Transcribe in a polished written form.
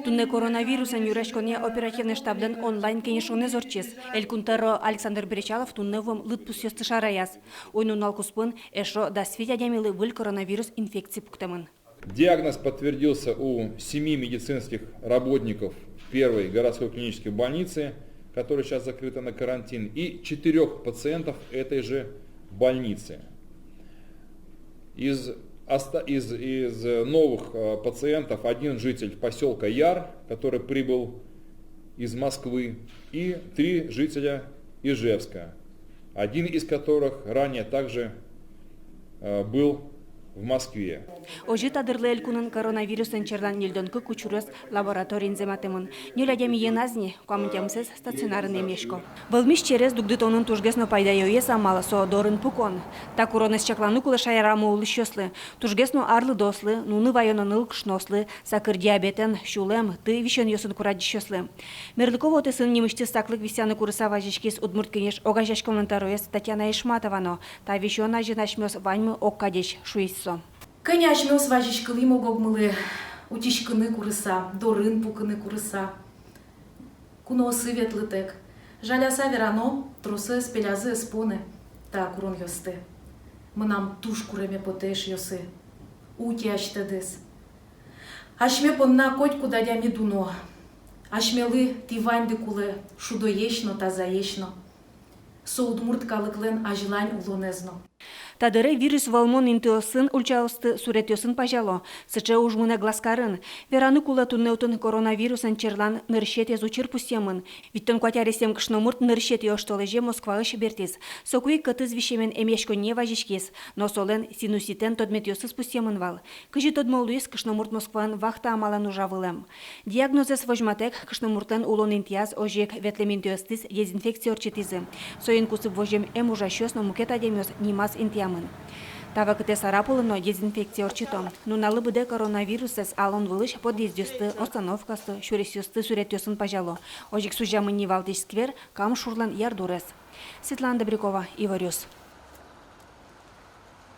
Тунне коронавирусан юрешконе оперативный штабдан онлайн кенешоне зорчес. Элькунтаро Александр Беречалов тунневым лытпус ёсты шараяс. Ойнун алкуспын эшо да свидетелямилы выль коронавирус инфекции пуктамын. Диагноз подтвердился у 7 медицинских работников первой городской клинической больницы, которая сейчас закрыта на карантин, и 4 пациентов этой же больницы. Из новых пациентов один житель поселка Яр, который прибыл из Москвы, и 3 жителя Ижевска, один из которых ранее также был в Москве. Ожи тадырлы элькунын коронавирусын чердан нельдонкы кучурес лабораторин зематымын. Нюлядями еназни, камытямсыз стационарын емешко. Вылмиш через дугдытонын тужгесно пайдайое самала со дорын пукон. Так уронес чаклану кулы шайрамы улы шёслы. Тужгесно арлы дослы, нуны вайонын ылк шнослы, сакыр диабетен, шулем, ты вишен ёсын куради шёслы. Мерлыково тесын немышты стаклык висяны курыса важишкис удмурт кенеш огажаш комментаруес Татьяна Ишматовано. Та вишёна женашмёс ваньмы оккадеш шуиссо. Конечно, сважичкали могли утічкини курыса, дорын пукыны курыса. Куносы ветлытек. Жаляса верано, трусы спелязы споны. Та курон йосты. Мынам туш куреме потеш йосы. Ути аштедес. Ашме понна коть кудадя медуно. Ашмелы тиванды кулы шудоешно та заешно. Соудмурт калыклен ажылань улонезно. Тадыры вирус волмон интиосын ульчаусты суретёсын пажало. Сыче ужмына гласкарын. Вераны кула туннеутын коронавирусын черлан ныршет езучир пустемын. Виттен кватяресем кышномурт ныршет ёштолеже Москвалыш бертиз. Сокуи кытыз вишемен эмешко не важишкес. Но солен синуситен тодметёсыз пустемын вал. Кыжи тодмолуис кышномурт Москван вахта амалан ужавылем. Диагнозес вожматек кышномуртен улон интияз ожек ветлементиостис дезинфекция орчетизы. Соен кусып вожем эм ужащёс, но мукет адемёс нимас интиямын. Тава кыте сарапулыно дезинфекция орчито. Нуналы быде коронавирусес алон вылыш подъездёсты, остановкасты, шуресёсты суретёсын пажало. Ожик сужамын невалтиш сквер, кам шурлан ярдурес. Светлана Добрякова, Иварюс.